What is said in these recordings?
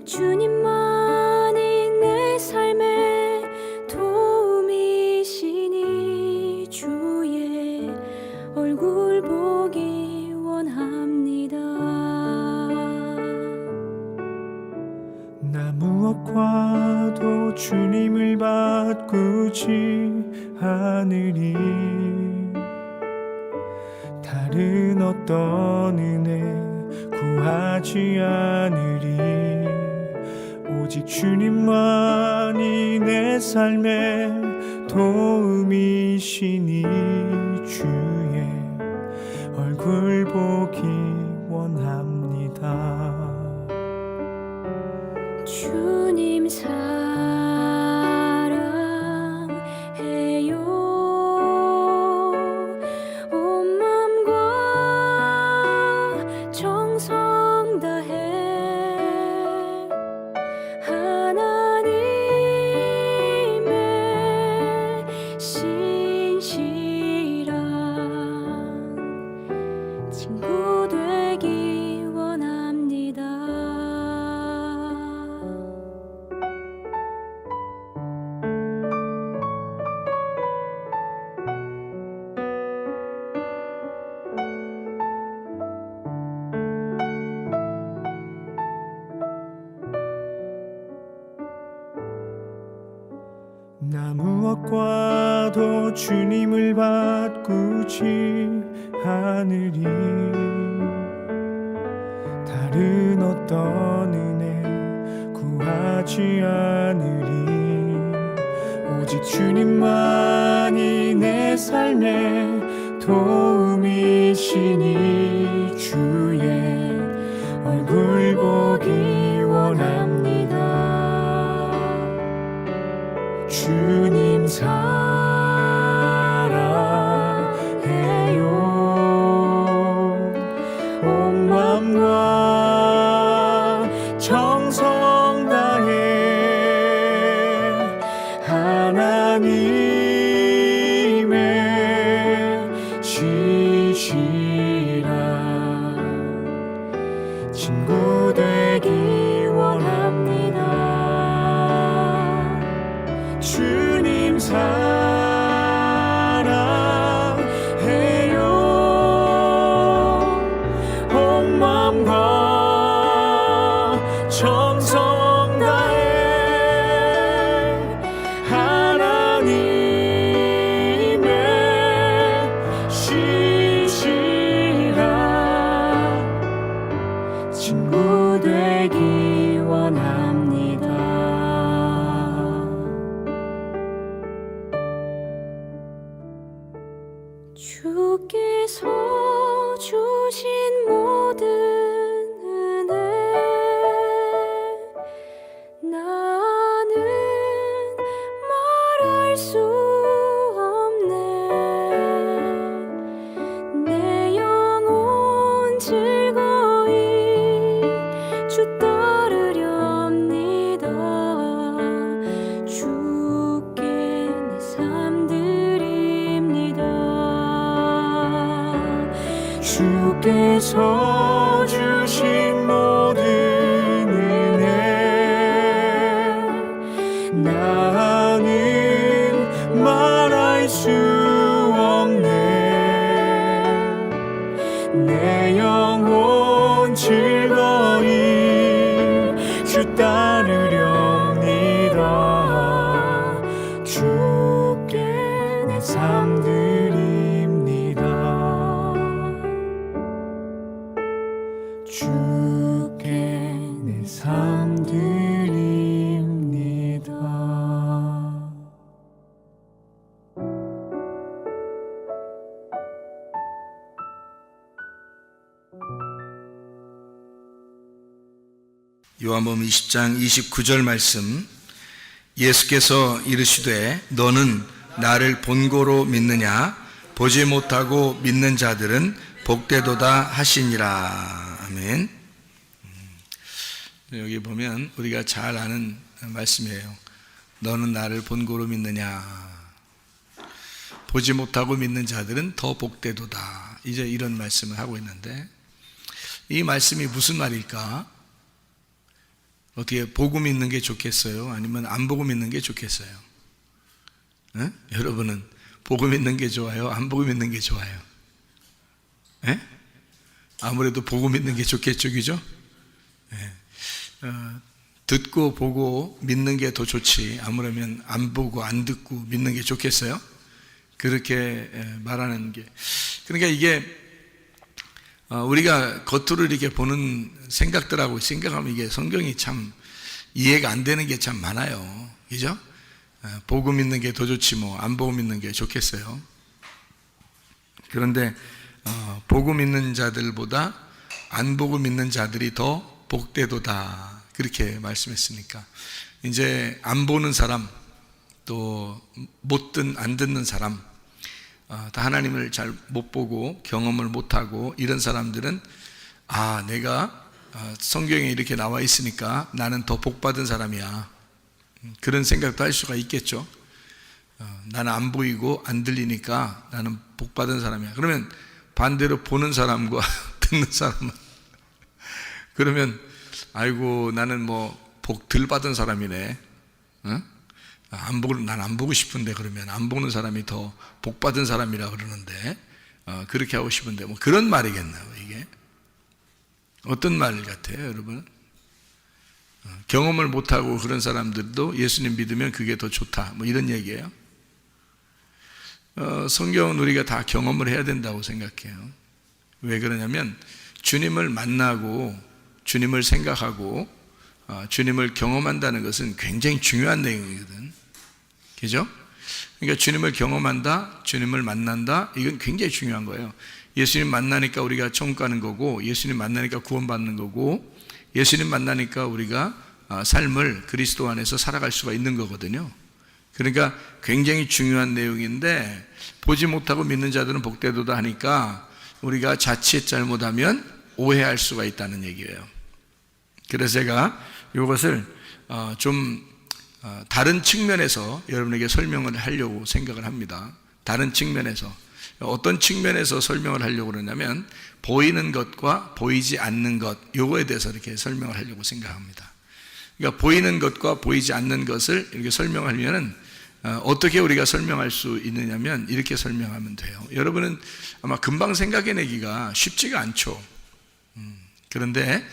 주님만이 내 삶의 도움이시니 주의 얼굴 보기 원합니다. 나 무엇과도 주님을 바꾸지 않으리. 다른 어떤 은혜 구하지 않으리. 오직 주님만이 내 삶의 도움이시니 주의 얼굴 보기 원합니다. 주님 사랑해요. 온 마음과 정성 다해 하나님의 신실한 친구 되기 원합니다. 나 무엇과도 주님을 바꾸지 않으리. 다른 어떤 은혜 구하지 않으리. 오직 주님만이 내 삶의 도움이시니 주의 얼굴 보기 원합니다. 주님 사랑해요. 온 마음과 정성 다해 하나님의 신실한 친구 되기 원합니다. 주님 사랑해요. 온 마음과 정성 다해 하나님의 신실한 친구 되기 원합니다. 주께서 주신 모든 은혜 나는 말할 수 없네. 내 영혼 즐거이 주 따르렵니다. 주께 내 삶 드립니다. 주께서 주신 모든 은혜 나는 말할 수 없네. 내 영혼 즐거이 주 따르렵니다. 주께 내 삶 드립니다. 주께 내 삶 드립니다. 요한복음 20장 29절 말씀, 예수께서 이르시되 너는 나를 본고로 믿느냐? 보지 못하고 믿는 자들은 복되도다 하시니라. 아멘. 여기 보면 우리가 잘 아는 말씀이에요. 너는 나를 본고로 믿느냐? 보지 못하고 믿는 자들은 더 복되도다. 이제 이런 말씀을 하고 있는데, 이 말씀이 무슨 말일까? 어떻게 보고 믿는 게 좋겠어요? 아니면 안 보고 믿는 게 좋겠어요? 에? 여러분은 보고 믿는 게 좋아요? 안 보고 믿는 게 좋아요? 에? 아무래도 보고 믿는 게 좋겠죠, 그죠? 듣고 보고 믿는 게 더 좋지, 아무래면 안 보고 안 듣고 믿는 게 좋겠어요? 그렇게 말하는 게, 그러니까 이게 우리가 겉으로 이렇게 보는 생각들하고 생각하면 이게 성경이 참 이해가 안 되는 게 참 많아요, 그죠? 보고 믿는 게 더 좋지 뭐 안 보고 믿는 게 좋겠어요? 그런데 보고 믿는 자들보다 안 보고 믿는 자들이 더 복되도다, 그렇게 말씀했으니까 이제 안 보는 사람, 또 안 듣는 사람, 다 하나님을 잘 못 보고 경험을 못 하고 이런 사람들은 내가 성경에 이렇게 나와 있으니까 나는 더 복받은 사람이야, 그런 생각도 할 수가 있겠죠. 나는 안 보이고 안 들리니까 나는 복받은 사람이야. 그러면 반대로 보는 사람과 듣는 사람은 그러면 아이고 나는 뭐 복 덜 받은 사람이네. 난 안 보고 싶은데, 그러면 안 보는 사람이 더 복 받은 사람이라 그러는데 그렇게 하고 싶은데, 뭐 그런 말이겠나요? 이게 어떤 말 같아요, 여러분? 경험을 못하고 그런 사람들도 예수님 믿으면 그게 더 좋다, 뭐 이런 얘기예요. 성경은 우리가 다 경험을 해야 된다고 생각해요. 왜 그러냐면 주님을 만나고 주님을 생각하고 주님을 경험한다는 것은 굉장히 중요한 내용이거든, 그죠? 그러니까 주님을 경험한다, 주님을 만난다, 이건 굉장히 중요한 거예요. 예수님 만나니까 우리가 천국 가는 거고, 예수님 만나니까 구원받는 거고, 예수님 만나니까 우리가 삶을 그리스도 안에서 살아갈 수가 있는 거거든요. 그러니까 굉장히 중요한 내용인데 보지 못하고 믿는 자들은 복되도다 하니까 우리가 자칫 잘못하면 오해할 수가 있다는 얘기예요. 그래서 제가 이것을 좀 다른 측면에서 여러분에게 설명을 하려고 생각을 합니다. 다른 측면에서. 어떤 측면에서 설명을 하려고 그러냐면 보이는 것과 보이지 않는 것, 요거에 대해서 이렇게 설명을 하려고 생각합니다. 그러니까 보이는 것과 보이지 않는 것을 이렇게 설명하면은 어떻게 우리가 설명할 수 있느냐면 이렇게 설명하면 돼요. 여러분은 아마 금방 생각해내기가 쉽지가 않죠. 그런데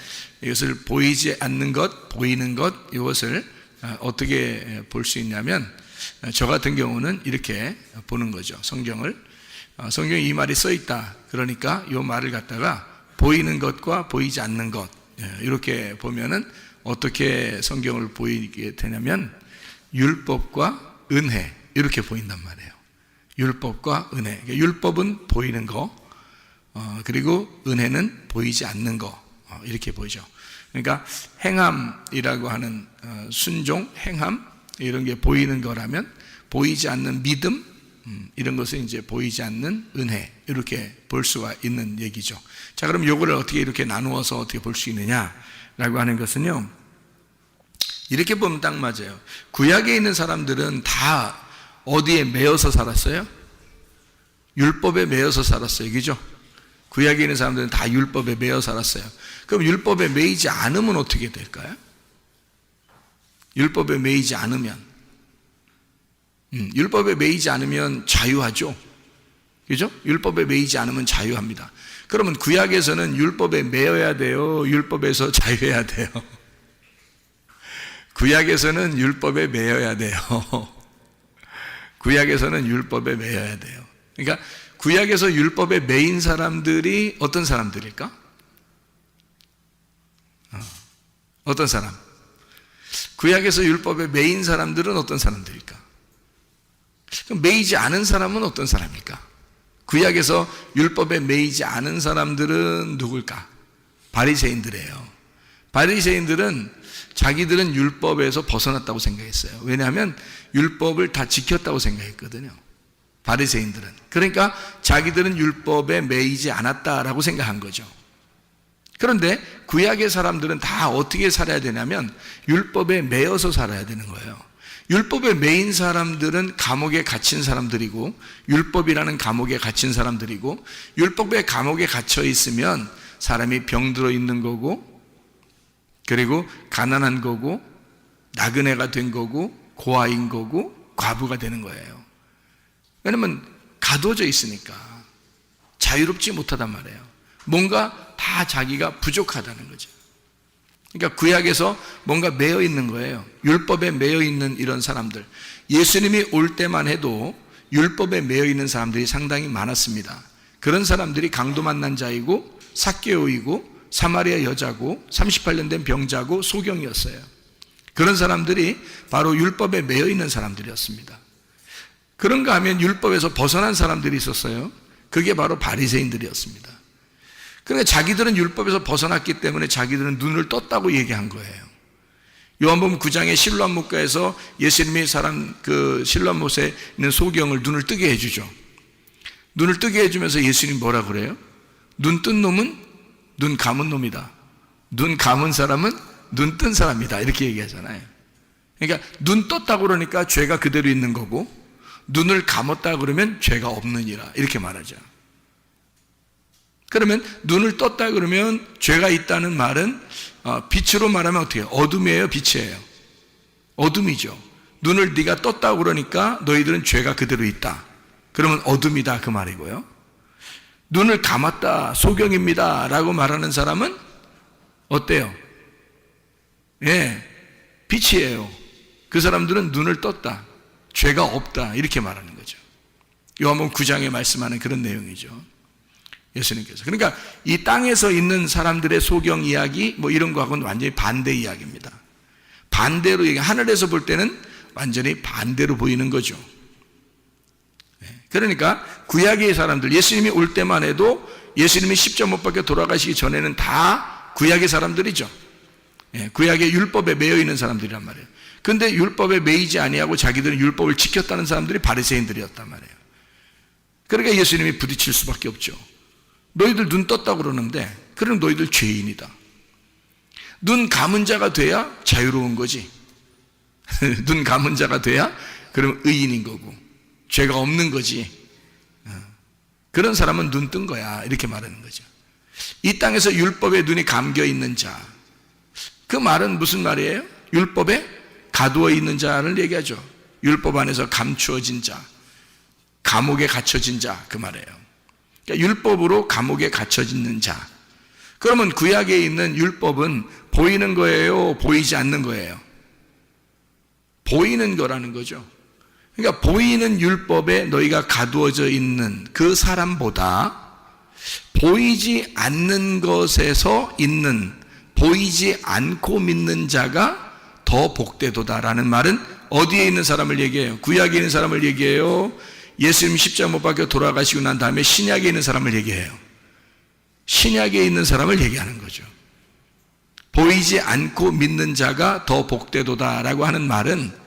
이것을 보이지 않는 것, 보이는 것, 이것을 어떻게 볼 수 있냐면 저 같은 경우는 이렇게 보는 거죠. 성경에 이 말이 써 있다. 그러니까 이 말을 갖다가 보이는 것과 보이지 않는 것, 이렇게 보면은 어떻게 성경을 보이게 되냐면 율법과 은혜, 이렇게 보인단 말이에요. 율법과 은혜. 그러니까 율법은 보이는 거, 그리고 은혜는 보이지 않는 거, 이렇게 보이죠. 그러니까 행함이라고 하는 순종, 행함, 이런 게 보이는 거라면 보이지 않는 믿음, 이런 것은 이제 보이지 않는 은혜, 이렇게 볼 수가 있는 얘기죠. 자, 그럼 요거를 어떻게 이렇게 나누어서 어떻게 볼 수 있느냐라고 하는 것은요, 이렇게 보면 딱 맞아요. 구약에 있는 사람들은 다 어디에 매여서 살았어요? 율법에 매여서 살았어요, 그죠? 구약에 있는 사람들은 다 율법에 매여 살았어요. 그럼 율법에 매이지 않으면 어떻게 될까요? 율법에 매이지 않으면, 율법에 매이지 않으면 자유하죠, 그죠? 율법에 매이지 않으면 자유합니다. 그러면 구약에서는 율법에 매여야 돼요, 율법에서 자유해야 돼요? 구약에서는 율법에 매여야 돼요. 구약에서는 율법에 매여야 돼요. 그러니까 구약에서 율법에 매인 사람들이 어떤 사람들일까? 어떤 사람? 구약에서 율법에 매인 사람들은 어떤 사람들일까? 그럼 매이지 않은 사람은 어떤 사람일까? 구약에서 율법에 매이지 않은 사람들은 누굴까? 바리새인들이에요. 바리새인들은 자기들은 율법에서 벗어났다고 생각했어요. 왜냐하면 율법을 다 지켰다고 생각했거든요, 바리새인들은. 그러니까 자기들은 율법에 매이지 않았다라고 생각한 거죠. 그런데 구약의 사람들은 다 어떻게 살아야 되냐면 율법에 매여서 살아야 되는 거예요. 율법에 매인 사람들은 감옥에 갇힌 사람들이고, 율법이라는 감옥에 갇힌 사람들이고, 율법의 감옥에 갇혀 있으면 사람이 병들어 있는 거고, 그리고 가난한 거고, 나그네가 된 거고, 고아인 거고, 과부가 되는 거예요. 왜냐면 가둬져 있으니까 자유롭지 못하단 말이에요. 뭔가 다 자기가 부족하다는 거죠. 그러니까 구약에서 뭔가 매여 있는 거예요. 율법에 매여 있는 이런 사람들, 예수님이 올 때만 해도 율법에 매여 있는 사람들이 상당히 많았습니다. 그런 사람들이 강도 만난 자이고, 삭개오이고, 사마리아 여자고, 38년 된 병자고, 소경이었어요. 그런 사람들이 바로 율법에 매여 있는 사람들이었습니다. 그런가 하면 율법에서 벗어난 사람들이 있었어요. 그게 바로 바리새인들이었습니다. 그러니까 자기들은 율법에서 벗어났기 때문에 자기들은 눈을 떴다고 얘기한 거예요. 요한복음 9장의 실로암 목가에서 예수님이 실로암 못에 있는 소경을 눈을 뜨게 해주죠. 눈을 뜨게 해주면서 예수님이 뭐라 그래요? 눈 뜬 놈은 눈 감은 놈이다. 눈 감은 사람은 눈 뜬 사람이다. 이렇게 얘기하잖아요. 그러니까 눈 떴다고 그러니까 죄가 그대로 있는 거고, 눈을 감았다 그러면 죄가 없느니라 이렇게 말하죠. 그러면 눈을 떴다 그러면 죄가 있다는 말은 빛으로 말하면 어떻게 해요? 어둠이에요? 빛이에요? 어둠이죠. 눈을 네가 떴다 그러니까 너희들은 죄가 그대로 있다. 그러면 어둠이다 그 말이고요. 눈을 감았다, 소경입니다 라고 말하는 사람은 어때요? 예, 빛이에요. 그 사람들은 눈을 떴다, 죄가 없다 이렇게 말하는 거죠. 요한복음 9장에 말씀하는 그런 내용이죠. 예수님께서. 그러니까 이 땅에서 있는 사람들의 소경 이야기 뭐 이런 거하고는 완전히 반대 이야기입니다. 반대로 하늘에서 볼 때는 완전히 반대로 보이는 거죠. 그러니까 구약의 사람들, 예수님이 올 때만 해도 예수님이 십자가 못 박혀 돌아가시기 전에는 다 구약의 사람들이죠. 구약의 율법에 매여 있는 사람들이란 말이에요. 근데 율법에 매이지 아니하고 자기들은 율법을 지켰다는 사람들이 바리새인들이었단 말이에요. 그러니까 예수님이 부딪힐 수밖에 없죠. 너희들 눈 떴다고 그러는데 그럼 너희들 죄인이다. 눈 감은 자가 돼야 자유로운 거지. 눈 감은 자가 돼야 그럼 의인인 거고 죄가 없는 거지. 그런 사람은 눈 뜬 거야 이렇게 말하는 거죠. 이 땅에서 율법에 눈이 감겨 있는 자, 그 말은 무슨 말이에요? 율법에 가두어 있는 자를 얘기하죠. 율법 안에서 감추어진 자, 감옥에 갇혀진 자 그 말이에요. 그러니까 율법으로 감옥에 갇혀있는 자. 그러면 구약에 있는 율법은 보이는 거예요? 보이지 않는 거예요? 보이는 거라는 거죠. 그러니까 보이는 율법에 너희가 가두어져 있는 그 사람보다 보이지 않는 것에서 있는, 보이지 않고 믿는 자가 더 복되도다라는 말은 어디에 있는 사람을 얘기해요? 구약에 있는 사람을 얘기해요? 예수님 십자가 못 박혀 돌아가시고 난 다음에 신약에 있는 사람을 얘기해요? 신약에 있는 사람을 얘기하는 거죠. 보이지 않고 믿는 자가 더 복되도다라고 하는 말은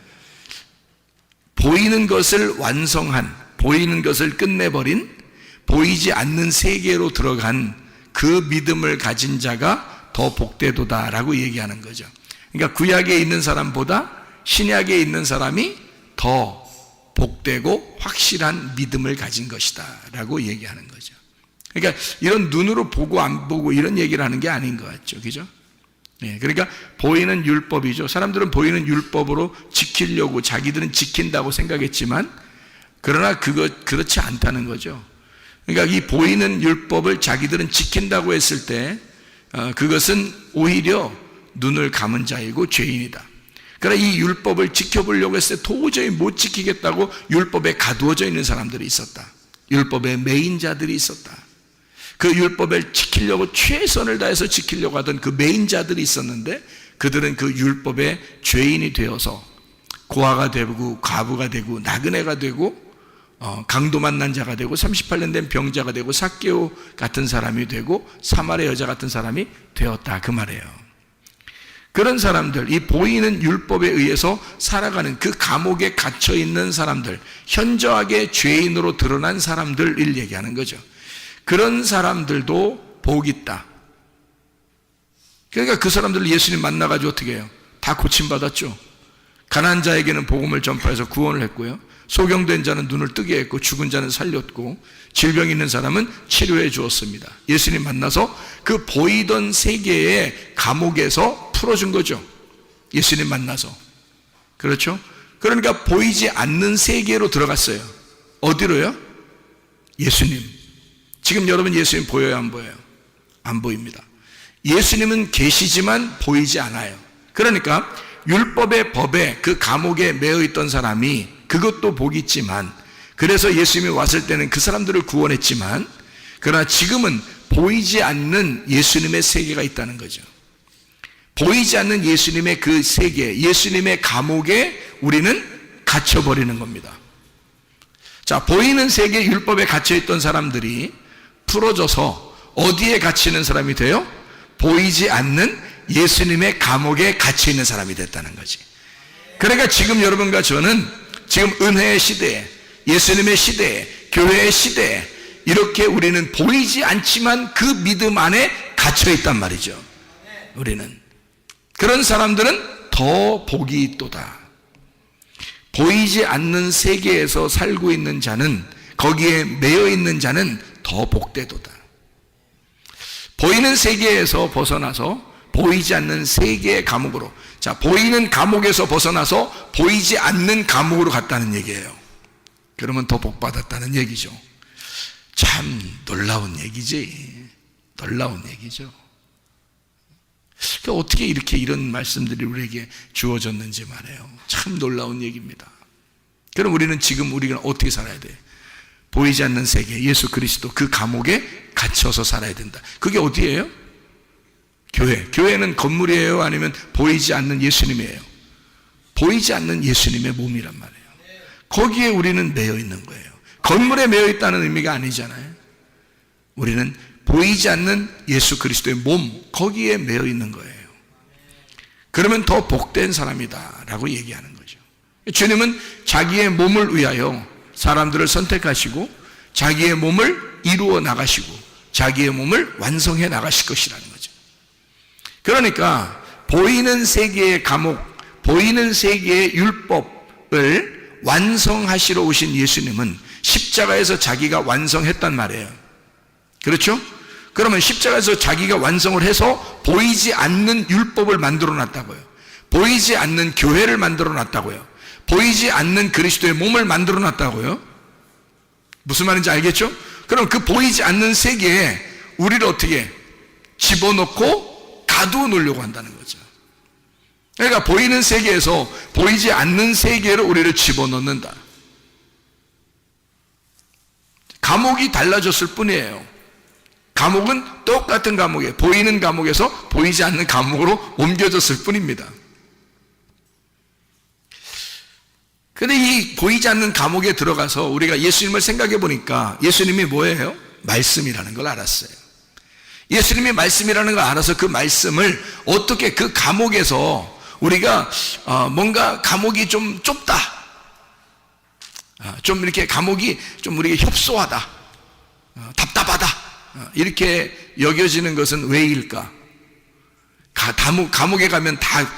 보이는 것을 완성한, 보이는 것을 끝내버린, 보이지 않는 세계로 들어간 그 믿음을 가진 자가 더 복되도다라고 얘기하는 거죠. 그러니까 구약에 있는 사람보다 신약에 있는 사람이 더 복되고 확실한 믿음을 가진 것이다 라고 얘기하는 거죠. 그러니까 이런 눈으로 보고 안 보고 이런 얘기를 하는 게 아닌 것 같죠. 그죠? 그러니까 보이는 율법이죠. 사람들은 보이는 율법으로 지키려고 자기들은 지킨다고 생각했지만 그러나 그렇지 않다는 거죠. 그러니까 이 보이는 율법을 자기들은 지킨다고 했을 때 그것은 오히려 눈을 감은 자이고 죄인이다. 그러나 이 율법을 지켜보려고 했을 때 도저히 못 지키겠다고 율법에 가두어져 있는 사람들이 있었다. 율법에 매인 자들이 있었다. 그 율법을 지키려고 최선을 다해서 지키려고 하던 그 매인 자들이 있었는데 그들은 그 율법의 죄인이 되어서 고아가 되고 과부가 되고 나그네가 되고 강도 만난 자가 되고 38년 된 병자가 되고 삭개오 같은 사람이 되고 사마리아 여자 같은 사람이 되었다 그 말이에요. 그런 사람들, 이 보이는 율법에 의해서 살아가는 그 감옥에 갇혀 있는 사람들, 현저하게 죄인으로 드러난 사람들을 얘기하는 거죠. 그런 사람들도 복이 있다. 그러니까 그 사람들을 예수님 만나가지고 어떻게 해요? 다 고침받았죠. 가난한 자에게는 복음을 전파해서 구원을 했고요, 소경된 자는 눈을 뜨게 했고, 죽은 자는 살렸고, 질병 있는 사람은 치료해 주었습니다. 예수님 만나서 그 보이던 세계의 감옥에서 풀어준 거죠. 예수님 만나서. 그렇죠? 그러니까 보이지 않는 세계로 들어갔어요. 어디로요? 예수님. 지금 여러분 예수님 보여요, 안 보여요? 안 보입니다. 예수님은 계시지만 보이지 않아요. 그러니까 율법의 법에 그 감옥에 매여 있던 사람이 그것도 복이 있지만, 그래서 예수님이 왔을 때는 그 사람들을 구원했지만, 그러나 지금은 보이지 않는 예수님의 세계가 있다는 거죠. 보이지 않는 예수님의 그 세계, 예수님의 감옥에 우리는 갇혀버리는 겁니다. 자, 보이는 세계 율법에 갇혀있던 사람들이 풀어져서 어디에 갇히는 사람이 돼요? 보이지 않는 예수님의 감옥에 갇혀있는 사람이 됐다는 거지. 그러니까 지금 여러분과 저는 지금 은혜의 시대에, 예수님의 시대에, 교회의 시대에 이렇게 우리는 보이지 않지만 그 믿음 안에 갇혀있단 말이죠. 우리는 그런 사람들은 더 복이 있도다. 보이지 않는 세계에서 살고 있는 자는, 거기에 매여 있는 자는 더 복되도다. 보이는 세계에서 벗어나서 보이지 않는 세계의 감옥으로, 자, 보이는 감옥에서 벗어나서 보이지 않는 감옥으로 갔다는 얘기예요. 그러면 더 복받았다는 얘기죠. 참 놀라운 얘기지. 놀라운 얘기죠. 그러니까 어떻게 이렇게 이런 말씀들이 우리에게 주어졌는지 말이에요. 참 놀라운 얘기입니다. 그럼 우리는 지금 우리가 어떻게 살아야 돼? 보이지 않는 세계, 예수 그리스도 그 감옥에 갇혀서 살아야 된다. 그게 어디예요? 교회. 교회는 건물이에요? 아니면 보이지 않는 예수님이에요? 보이지 않는 예수님의 몸이란 말이에요. 거기에 우리는 매여 있는 거예요. 건물에 매여 있다는 의미가 아니잖아요. 우리는 보이지 않는 예수 그리스도의 몸, 거기에 매여 있는 거예요. 그러면 더 복된 사람이다 라고 얘기하는 거죠. 주님은 자기의 몸을 위하여 사람들을 선택하시고 자기의 몸을 이루어 나가시고 자기의 몸을 완성해 나가실 것이라는 거죠. 그러니까 보이는 세계의 감옥, 보이는 세계의 율법을 완성하시러 오신 예수님은 십자가에서 자기가 완성했단 말이에요. 그렇죠? 그러면 십자가에서 자기가 완성을 해서 보이지 않는 율법을 만들어 놨다고요. 보이지 않는 교회를 만들어 놨다고요. 보이지 않는 그리스도의 몸을 만들어 놨다고요. 무슨 말인지 알겠죠? 그럼 그 보이지 않는 세계에 우리를 어떻게 집어넣고 가두어 놓으려고 한다는 거죠. 그러니까 보이는 세계에서 보이지 않는 세계로 우리를 집어넣는다. 감옥이 달라졌을 뿐이에요. 감옥은 똑같은 감옥에, 보이는 감옥에서 보이지 않는 감옥으로 옮겨졌을 뿐입니다. 근데 이 보이지 않는 감옥에 들어가서 우리가 예수님을 생각해 보니까 예수님이 뭐예요? 말씀이라는 걸 알았어요. 예수님이 말씀이라는 걸 알아서 그 말씀을 어떻게 그 감옥에서 우리가 뭔가 감옥이 좀 좁다, 좀 이렇게 감옥이 좀 우리에게 협소하다, 답답하다, 이렇게 여겨지는 것은 왜일까? 감옥에 가면 다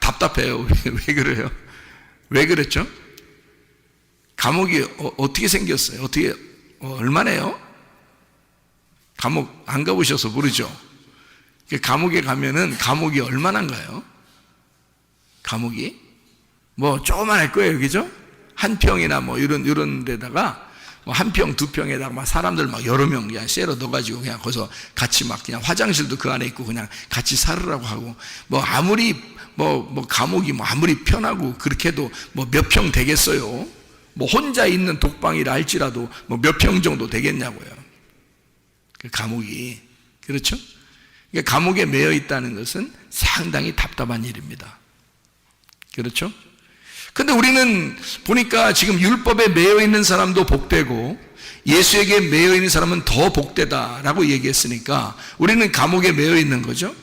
답답해요. 왜 그래요? 왜 그랬죠? 감옥이 어떻게 생겼어요? 어떻게 얼마나요? 감옥 안 가보셔서 모르죠. 감옥에 가면은 감옥이 얼마나인가요? 감옥이 뭐 조그만할 거예요, 그죠? 한 평이나 뭐 이런 데다가 뭐 한 평, 두 평에다가 막 사람들 막 여러 명 그냥 쎄러 넣어가지고 그냥 거기서 같이 막 그냥 화장실도 그 안에 있고 그냥 같이 살으라고 하고, 뭐 아무리 뭐 감옥이 뭐 아무리 편하고 그렇게 해도 뭐 몇 평 되겠어요? 뭐 혼자 있는 독방이라 할지라도 뭐 몇 평 정도 되겠냐고요. 그 감옥이. 그렇죠? 그러니까 감옥에 매여 있다는 것은 상당히 답답한 일입니다. 그렇죠? 근데 우리는 보니까 지금 율법에 매여 있는 사람도 복되고 예수에게 매여 있는 사람은 더 복되다라고 얘기했으니까 우리는 감옥에 매여 있는 거죠.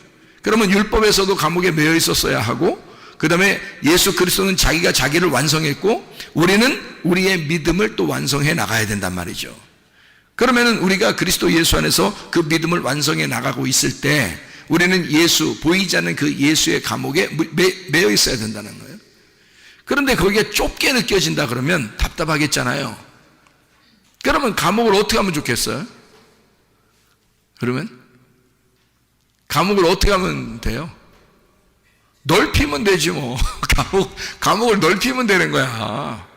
그러면 율법에서도 감옥에 매여 있었어야 하고, 그 다음에 예수 그리스도는 자기가 자기를 완성했고 우리는 우리의 믿음을 또 완성해 나가야 된단 말이죠. 그러면은 우리가 그리스도 예수 안에서 그 믿음을 완성해 나가고 있을 때 우리는 예수, 보이지 않는 그 예수의 감옥에 매여 있어야 된다는 거예요. 그런데 거기에 좁게 느껴진다 그러면 답답하겠잖아요. 그러면 감옥을 어떻게 하면 좋겠어요? 그러면 감옥을 어떻게 하면 돼요? 넓히면 되지 뭐. 감옥을 넓히면 되는 거야.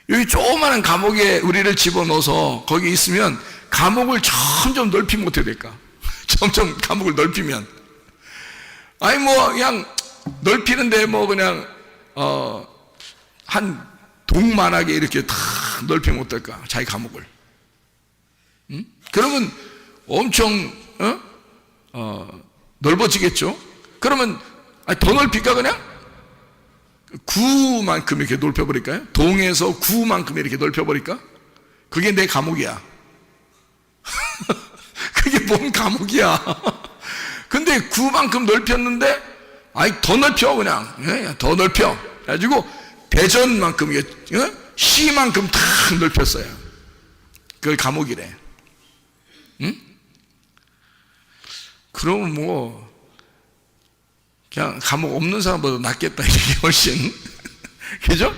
여기 조그마한 감옥에 우리를 집어넣어서 거기 있으면 감옥을 점점 넓히면 어떻게 될까? 점점 감옥을 넓히면. 아니 뭐 그냥 넓히는데 뭐 그냥 한 동만하게 이렇게 다 넓히면 어떨까? 자기 감옥을. 응? 그러면 엄청 넓어지겠죠? 그러면 더 넓힐까 그냥? 구만큼 이렇게 넓혀버릴까요? 동에서 구만큼 이렇게 넓혀버릴까? 그게 내 감옥이야. 그게 뭔 감옥이야? 근데 구만큼 넓혔는데, 더 넓혀, 그냥. 더 넓혀. 그래가지고, 대전만큼, 시만큼 다 넓혔어요. 그걸 감옥이래. 응? 그러면 뭐, 그냥 감옥 없는 사람보다 낫겠다, 이게 훨씬. 그죠?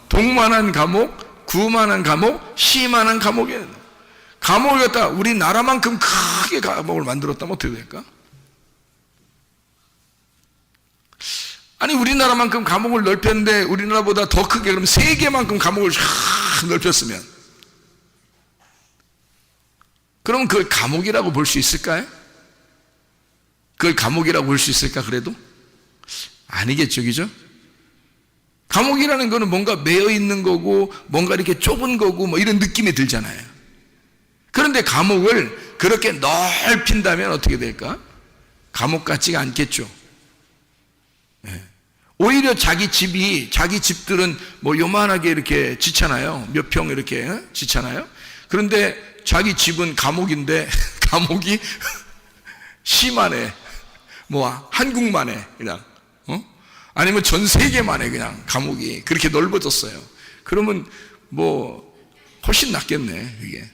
동만한 감옥, 구만한 감옥, 시만한 감옥에, 감옥을 갖다 우리나라만큼 크게 감옥을 만들었다면 어떻게 될까? 아니, 우리나라만큼 감옥을 넓혔는데, 우리나라보다 더 크게, 그럼 세계만큼 감옥을 쫙 넓혔으면, 그럼 그걸 감옥이라고 볼 수 있을까요? 그걸 감옥이라고 볼 수 있을까 그래도? 아니겠죠, 그죠? 감옥이라는 거는 뭔가 매여 있는 거고 뭔가 이렇게 좁은 거고 뭐 이런 느낌이 들잖아요. 그런데 감옥을 그렇게 넓힌다면 어떻게 될까? 감옥 같지가 않겠죠. 네. 오히려 자기 집들은 뭐 요만하게 이렇게 짓잖아요. 몇 평 이렇게 짓잖아요. 그런데 자기 집은 감옥인데 감옥이 시만해. 뭐 한국만에 그냥 아니면 전 세계만에 그냥 감옥이 그렇게 넓어졌어요. 그러면 뭐 훨씬 낫겠네 이게.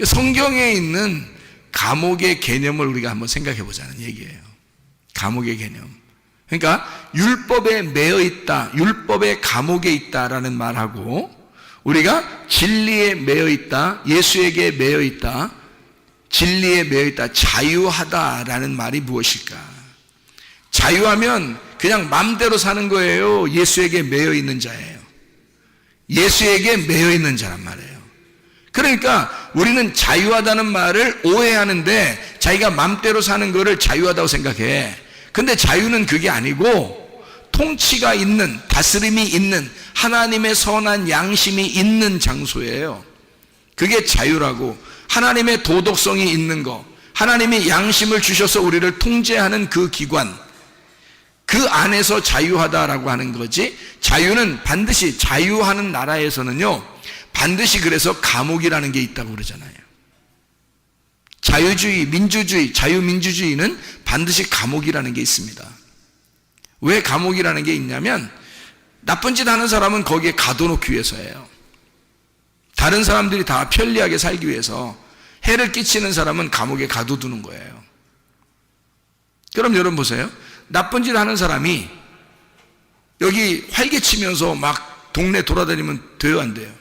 성경에 있는 감옥의 개념을 우리가 한번 생각해 보자는 얘기예요. 감옥의 개념. 그러니까 율법에 매여 있다, 율법의 감옥에 있다라는 말하고 우리가 진리에 매여 있다, 예수에게 매여 있다, 진리에 매여 있다, 자유하다라는 말이 무엇일까? 자유하면 그냥 맘대로 사는 거예요? 예수에게 매여 있는 자예요? 예수에게 매여 있는 자란 말이에요. 그러니까 우리는 자유하다는 말을 오해하는데 자기가 맘대로 사는 거를 자유하다고 생각해. 근데 자유는 그게 아니고 통치가 있는, 다스림이 있는, 하나님의 선한 양심이 있는 장소예요. 그게 자유라고. 하나님의 도덕성이 있는 거, 하나님이 양심을 주셔서 우리를 통제하는 그 기관, 그 안에서 자유하다라고 하는 거지. 자유는 반드시, 자유하는 나라에서는요 반드시 그래서 감옥이라는 게 있다고 그러잖아요. 자유주의, 민주주의, 자유민주주의는 반드시 감옥이라는 게 있습니다. 왜 감옥이라는 게 있냐면 나쁜 짓 하는 사람은 거기에 가둬놓기 위해서예요. 다른 사람들이 다 편리하게 살기 위해서. 해를 끼치는 사람은 감옥에 가둬두는 거예요. 그럼 여러분 보세요. 나쁜 짓 하는 사람이 여기 활개치면서 막 동네 돌아다니면 돼요, 안 돼요?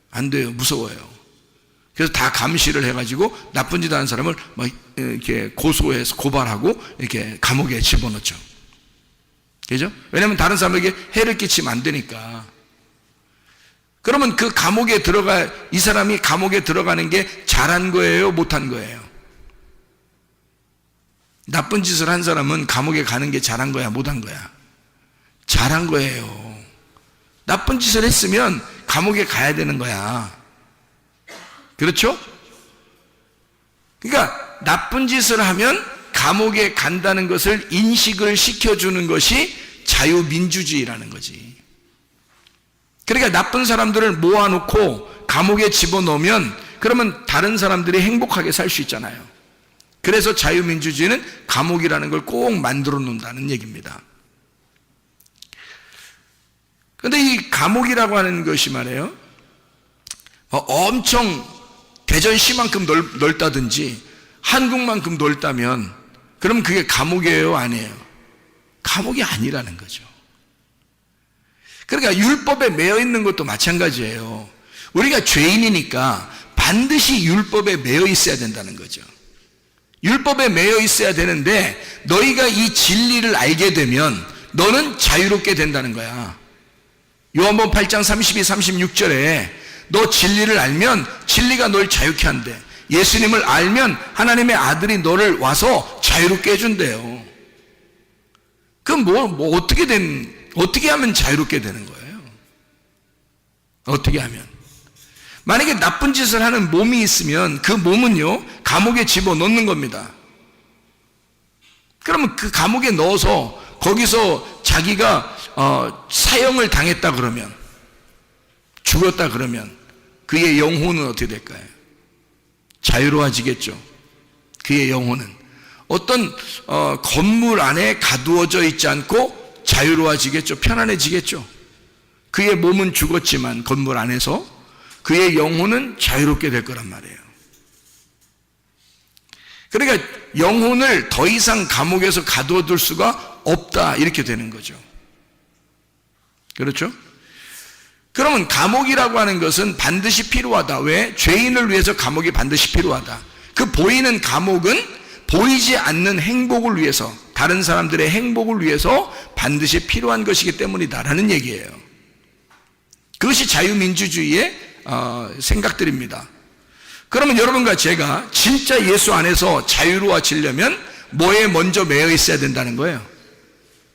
안 돼요. 무서워요. 그래서 다 감시를 해가지고 나쁜 짓 하는 사람을 막 이렇게 고소해서 고발하고 이렇게 감옥에 집어넣죠. 그죠? 왜냐하면 다른 사람에게 해를 끼치면 안 되니까. 그러면 그 감옥에 이 사람이 감옥에 들어가는 게 잘한 거예요? 못한 거예요? 나쁜 짓을 한 사람은 감옥에 가는 게 잘한 거야? 못한 거야? 잘한 거예요. 나쁜 짓을 했으면 감옥에 가야 되는 거야. 그렇죠? 그러니까 나쁜 짓을 하면 감옥에 간다는 것을 인식을 시켜주는 것이 자유민주주의라는 거지. 그러니까 나쁜 사람들을 모아놓고 감옥에 집어넣으면 그러면 다른 사람들이 행복하게 살 수 있잖아요. 그래서 자유민주주의는 감옥이라는 걸 꼭 만들어 놓는다는 얘기입니다. 그런데 이 감옥이라고 하는 것이 말이에요, 엄청 대전시만큼 넓다든지 한국만큼 넓다면 그럼 그게 감옥이에요? 아니에요? 감옥이 아니라는 거죠. 그러니까 율법에 매여 있는 것도 마찬가지예요. 우리가 죄인이니까 반드시 율법에 매여 있어야 된다는 거죠. 율법에 매여 있어야 되는데 너희가 이 진리를 알게 되면 너는 자유롭게 된다는 거야. 요한복음 8장 32, 36절에 너 진리를 알면 진리가 널 자유케 한대. 예수님을 알면 하나님의 아들이 너를 와서 자유롭게 해준대요. 그럼 어떻게 하면 자유롭게 되는 거예요? 어떻게 하면? 만약에 나쁜 짓을 하는 몸이 있으면 그 몸은요, 감옥에 집어넣는 겁니다. 그러면 그 감옥에 넣어서 거기서 자기가 사형을 당했다 그러면, 죽었다 그러면 그의 영혼은 어떻게 될까요? 자유로워지겠죠. 그의 영혼은 어떤 건물 안에 가두어져 있지 않고 자유로워지겠죠. 편안해지겠죠. 그의 몸은 죽었지만 건물 안에서 그의 영혼은 자유롭게 될 거란 말이에요. 그러니까 영혼을 더 이상 감옥에서 가두어둘 수가 없다, 이렇게 되는 거죠. 그렇죠? 그러면 감옥이라고 하는 것은 반드시 필요하다. 왜? 죄인을 위해서 감옥이 반드시 필요하다. 그 보이는 감옥은 보이지 않는 행복을 위해서, 다른 사람들의 행복을 위해서 반드시 필요한 것이기 때문이다라는 얘기예요. 그것이 자유민주주의의 생각들입니다. 그러면 여러분과 제가 진짜 예수 안에서 자유로워지려면 뭐에 먼저 매여 있어야 된다는 거예요?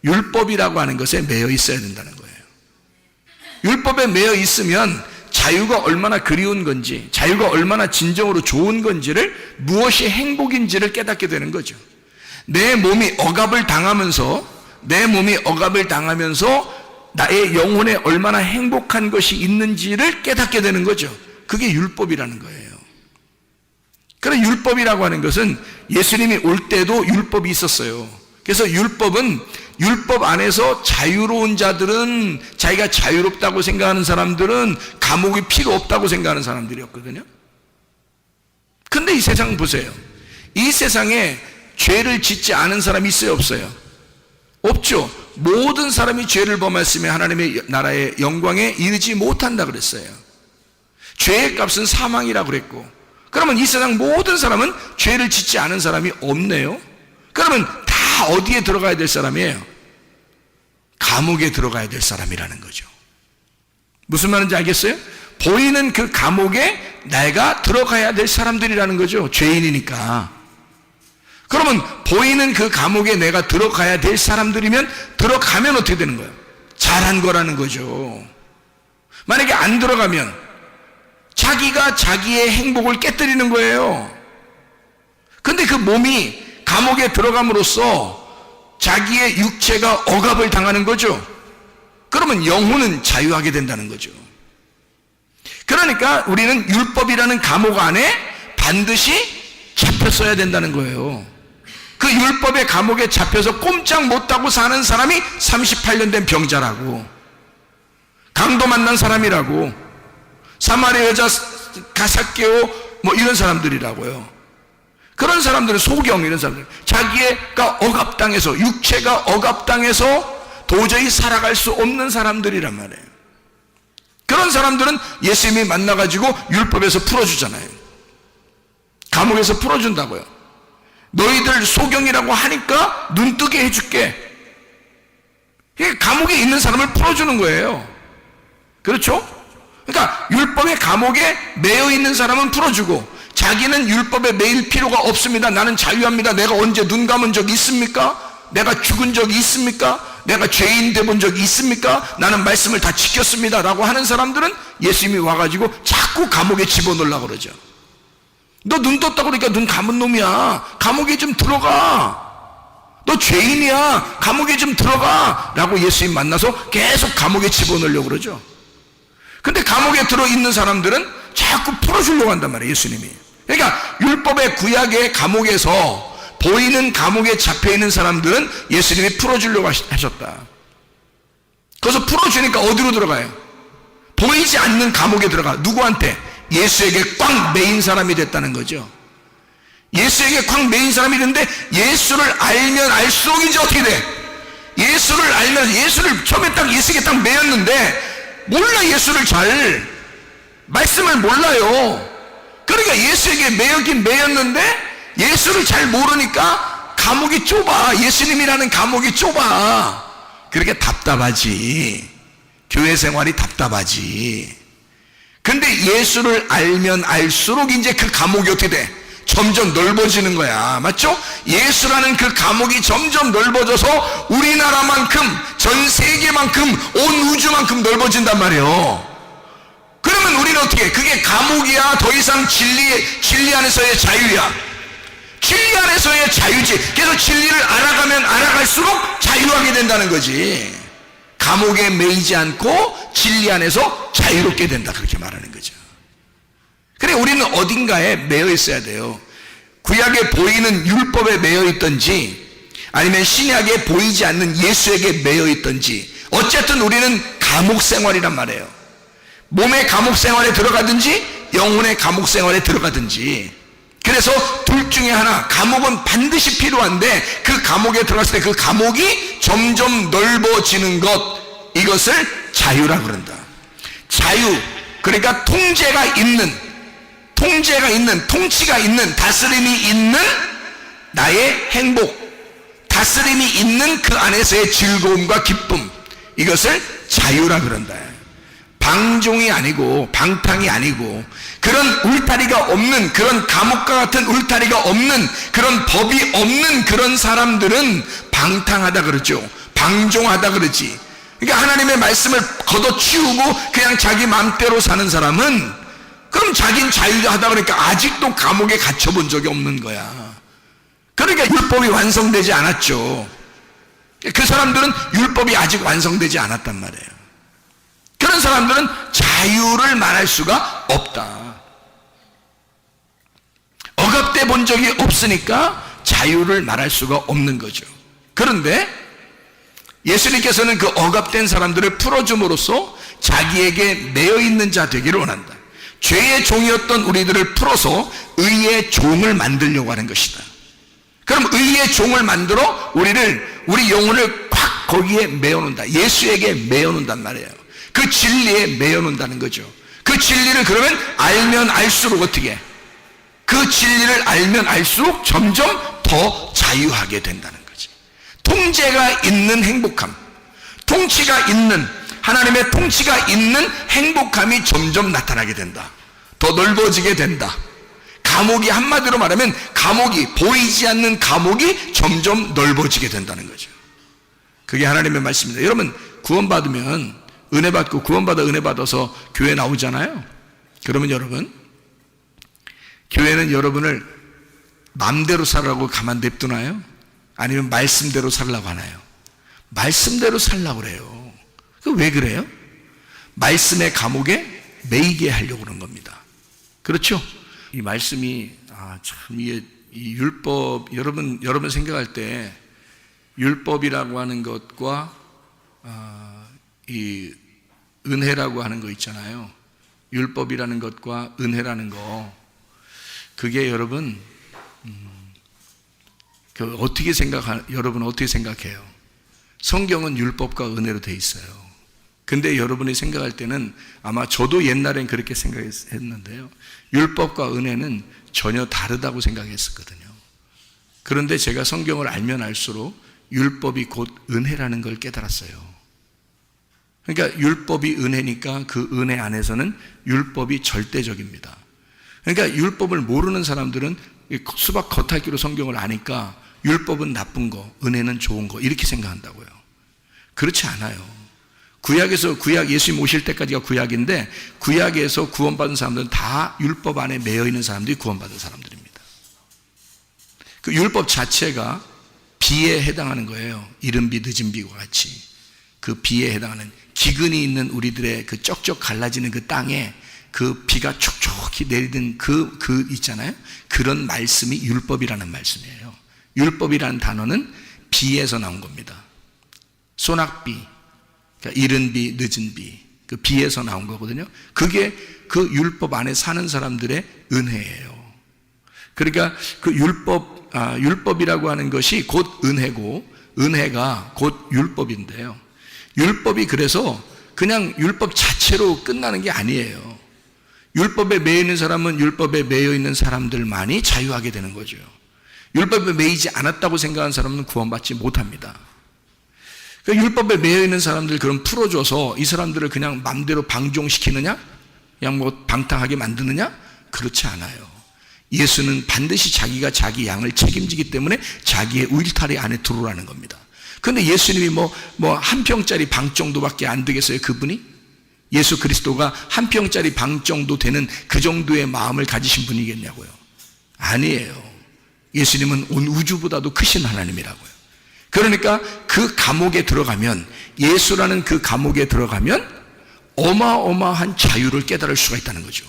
율법이라고 하는 것에 매여 있어야 된다는 거예요. 율법에 매여 있으면 자유가 얼마나 그리운 건지, 자유가 얼마나 진정으로 좋은 건지를, 무엇이 행복인지를 깨닫게 되는 거죠. 내 몸이 억압을 당하면서 나의 영혼에 얼마나 행복한 것이 있는지를 깨닫게 되는 거죠. 그게 율법이라는 거예요. 그런 율법이라고 하는 것은 예수님이 올 때도 율법이 있었어요. 그래서 율법 안에서 자유로운 자들은, 자기가 자유롭다고 생각하는 사람들은 감옥이 필요 없다고 생각하는 사람들이었거든요. 근데 이 세상 보세요. 이 세상에 죄를 짓지 않은 사람이 있어요, 없어요? 없죠. 모든 사람이 죄를 범했으면 하나님의 나라의 영광에 이르지 못한다 그랬어요. 죄의 값은 사망이라고 그랬고, 그러면 이 세상 모든 사람은 죄를 짓지 않은 사람이 없네요. 그러면 다 어디에 들어가야 될 사람이에요? 감옥에 들어가야 될 사람이라는 거죠. 무슨 말인지 알겠어요? 보이는 그 감옥에 내가 들어가야 될 사람들이라는 거죠. 죄인이니까. 그러면 보이는 그 감옥에 내가 들어가야 될 사람들이면, 들어가면 어떻게 되는 거예요? 잘한 거라는 거죠. 만약에 안 들어가면 자기가 자기의 행복을 깨뜨리는 거예요. 근데 그 몸이 감옥에 들어감으로써 자기의 육체가 억압을 당하는 거죠. 그러면 영혼은 자유하게 된다는 거죠. 그러니까 우리는 율법이라는 감옥 안에 반드시 잡혔어야 된다는 거예요. 그 율법의 감옥에 잡혀서 꼼짝 못하고 사는 사람이 38년 된 병자라고, 강도 만난 사람이라고, 사마리아 여자 가삭개오 이런 사람들이라고요. 그런 사람들은 소경, 이런 사람들, 자기가 억압당해서, 육체가 억압당해서 도저히 살아갈 수 없는 사람들이란 말이에요. 그런 사람들은 예수님이 만나가지고 율법에서 풀어주잖아요. 감옥에서 풀어준다고요. 너희들 소경이라고 하니까 눈뜨게 해줄게. 감옥에 있는 사람을 풀어주는 거예요. 그렇죠? 그러니까 율법의 감옥에 매여 있는 사람은 풀어주고, 자기는 율법에 매일 필요가 없습니다. 나는 자유합니다. 내가 언제 눈 감은 적 있습니까? 내가 죽은 적이 있습니까? 내가 죄인 돼본 적이 있습니까? 나는 말씀을 다 지켰습니다 라고 하는 사람들은 예수님이 와가지고 자꾸 감옥에 집어넣으려고 그러죠. 너 눈 떴다고 그러니까 눈 감은 놈이야. 감옥에 좀 들어가. 너 죄인이야. 감옥에 좀 들어가 라고 예수님 만나서 계속 감옥에 집어넣으려고 그러죠. 근데 감옥에 들어있는 사람들은 자꾸 풀어주려고 한단 말이에요, 예수님이. 그러니까 율법의 구약의 감옥에서, 보이는 감옥에 잡혀있는 사람들은 예수님이 풀어주려고 하셨다. 그래서 풀어주니까 어디로 들어가요? 보이지 않는 감옥에 들어가. 누구한테? 예수에게 꽉 매인 사람이 됐다는 거죠. 예수에게 꽉 매인 사람이 됐는데, 예수를 알면 알수록 이제 어떻게 돼? 예수를 알면, 예수를 처음에 딱 예수에게 딱 매였는데 몰라. 예수를 잘, 말씀을 몰라요. 그러니까 예수에게 매였긴 매였는데 예수 예수를 잘 모르니까 감옥이 좁아. 예수님이라는 감옥이 좁아. 그렇게 답답하지. 교회 생활이 답답하지. 근데 예수를 알면 알수록 이제 그 감옥이 어떻게 돼? 점점 넓어지는 거야. 맞죠? 예수라는 그 감옥이 점점 넓어져서 우리나라만큼, 전 세계만큼, 온 우주만큼 넓어진단 말이에요. 그러면 우리는 어떻게 해? 그게 감옥이야? 더 이상 진리 안에서의 자유야? 진리 안에서의 자유지. 그래서 진리를 알아가면 알아갈수록 자유하게 된다는 거지. 감옥에 매이지 않고 진리 안에서 자유롭게 된다, 그렇게 말하는 거죠. 그래, 우리는 어딘가에 매여 있어야 돼요. 구약에 보이는 율법에 매여 있든지 아니면 신약에 보이지 않는 예수에게 매여 있든지, 어쨌든 우리는 감옥 생활이란 말이에요. 몸의 감옥 생활에 들어가든지 영혼의 감옥 생활에 들어가든지. 그래서 둘 중에 하나, 감옥은 반드시 필요한데 그 감옥에 들어갔을 때 그 감옥이 점점 넓어지는 것, 이것을 자유라 그런다. 자유, 그러니까 통치가 있는, 통치가 있는, 다스림이 있는 나의 행복, 다스림이 있는 그 안에서의 즐거움과 기쁨, 이것을 자유라 그런다. 방종이 아니고 방탕이 아니고 그런 울타리가 없는, 그런 감옥과 같은 울타리가 없는, 그런 법이 없는 그런 사람들은 방탕하다 그러죠. 방종하다 그러지. 그러니까 하나님의 말씀을 걷어치우고 그냥 자기 마음대로 사는 사람은, 그럼 자기는 자유하다 그러니까 아직도 감옥에 갇혀본 적이 없는 거야. 그러니까 율법이 완성되지 않았죠. 그 사람들은 율법이 아직 완성되지 않았단 말이에요. 그런 사람들은 자유를 말할 수가 없다. 억압돼 본 적이 없으니까 자유를 말할 수가 없는 거죠. 그런데 예수님께서는 그 억압된 사람들을 풀어줌으로써 자기에게 매여있는 자 되기를 원한다. 죄의 종이었던 우리들을 풀어서 의의 종을 만들려고 하는 것이다. 그럼 의의 종을 만들어 우리 영혼을 콱 거기에 매어놓는다. 예수에게 매어놓는단 말이에요. 그 진리에 매어놓는다는 거죠. 그 진리를 그러면 알면 알수록 어떻게 해? 그 진리를 알면 알수록 점점 더 자유하게 된다는 거지. 통제가 있는 행복함, 통치가 있는, 하나님의 통치가 있는 행복함이 점점 나타나게 된다. 더 넓어지게 된다. 감옥이, 한마디로 말하면 감옥이, 보이지 않는 감옥이 점점 넓어지게 된다는 거죠. 그게 하나님의 말씀입니다. 여러분, 구원받으면 은혜 받고, 구원받아 은혜 받아서 교회 나오잖아요. 그러면 여러분, 교회는 여러분을 마음대로 살라고 가만 냅두나요? 아니면 말씀대로 살라고 하나요? 말씀대로 살라고 그래요. 왜 그래요? 말씀의 감옥에 매이게 하려고 그런 겁니다. 그렇죠? 이 말씀이 참 이게 이 율법, 여러분 생각할 때 율법이라고 하는 것과 이 은혜라고 하는 거 있잖아요. 율법이라는 것과 은혜라는 거, 그게 여러분 여러분 어떻게 생각해요? 성경은 율법과 은혜로 돼 있어요. 근데 여러분이 생각할 때는, 아마 저도 옛날엔 그렇게 생각했는데요, 율법과 은혜는 전혀 다르다고 생각했었거든요. 그런데 제가 성경을 알면 알수록 율법이 곧 은혜라는 걸 깨달았어요. 그러니까 율법이 은혜니까 그 은혜 안에서는 율법이 절대적입니다. 그러니까 율법을 모르는 사람들은 수박 겉핥기로 성경을 아니까 율법은 나쁜 거, 은혜는 좋은 거, 이렇게 생각한다고요. 그렇지 않아요. 구약에서, 예수님 오실 때까지가 구약인데, 구약에서 구원받은 사람들은 다 율법 안에 매여 있는 사람들이 구원받은 사람들입니다. 그 율법 자체가 비에 해당하는 거예요. 이른 비 늦은 비와 같이 그 비에 해당하는, 기근이 있는 우리들의 그 쩍쩍 갈라지는 그 땅에 그 비가 촉촉히 내리는 그 있잖아요. 그런 말씀이 율법이라는 말씀이에요. 율법이라는 단어는 비에서 나온 겁니다. 소낙비, 그러니까 이른 비, 늦은 비, 그 비에서 나온 거거든요. 그게 그 율법 안에 사는 사람들의 은혜예요. 그러니까 그 율법이라고 하는 것이 곧 은혜고, 은혜가 곧 율법인데요. 율법이 그래서 그냥 율법 자체로 끝나는 게 아니에요. 율법에 매여 있는 사람은 율법에 매여 있는 사람들만이 자유하게 되는 거죠. 율법에 매이지 않았다고 생각하는 사람은 구원받지 못합니다. 그러니까 율법에 매여 있는 사람들 그럼 풀어줘서 이 사람들을 그냥 맘대로 방종시키느냐? 그냥 뭐 방탕하게 만드느냐? 그렇지 않아요. 예수는 반드시 자기가 자기 양을 책임지기 때문에 자기의 울타리 안에 들어오라는 겁니다. 그런데 예수님이 한 평짜리 방 정도밖에 안 되겠어요, 그분이? 예수 그리스도가 한 평짜리 방 정도 되는 그 정도의 마음을 가지신 분이겠냐고요? 아니에요. 예수님은 온 우주보다도 크신 하나님이라고요. 그러니까 그 감옥에 들어가면, 예수라는 그 감옥에 들어가면 어마어마한 자유를 깨달을 수가 있다는 거죠.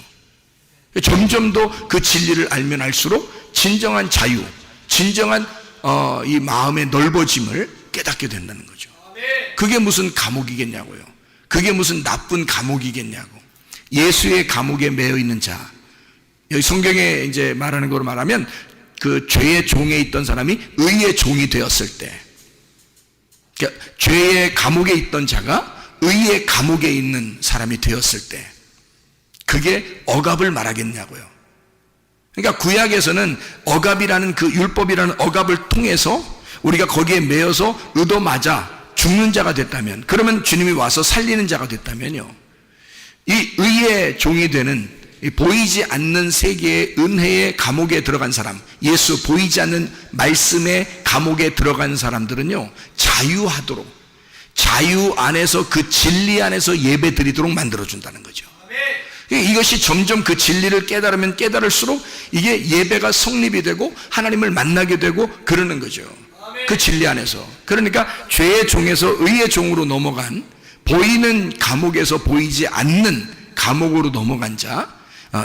점점 더 그 진리를 알면 알수록 진정한 자유, 진정한 이 마음의 넓어짐을 깨닫게 된다는 거죠. 그게 무슨 감옥이겠냐고요. 그게 무슨 나쁜 감옥이겠냐고. 예수의 감옥에 매여 있는 자, 여기 성경에 이제 말하는 거로 말하면 그 죄의 종에 있던 사람이 의의 종이 되었을 때, 그러니까 죄의 감옥에 있던 자가 의의 감옥에 있는 사람이 되었을 때, 그게 억압을 말하겠냐고요. 그러니까 구약에서는 억압이라는 그 율법이라는 억압을 통해서 우리가 거기에 매여서 얻어맞아 죽는 자가 됐다면, 그러면 주님이 와서 살리는 자가 됐다면요, 이 의의 종이 되는 이 보이지 않는 세계의 은혜의 감옥에 들어간 사람, 예수 보이지 않는 말씀의 감옥에 들어간 사람들은요, 자유하도록, 자유 안에서 그 진리 안에서 예배 드리도록 만들어준다는 거죠. 이것이 점점 그 진리를 깨달으면 깨달을수록 이게 예배가 성립이 되고 하나님을 만나게 되고 그러는 거죠. 그 진리 안에서. 그러니까 죄의 종에서 의의 종으로 넘어간, 보이는 감옥에서 보이지 않는 감옥으로 넘어간 자,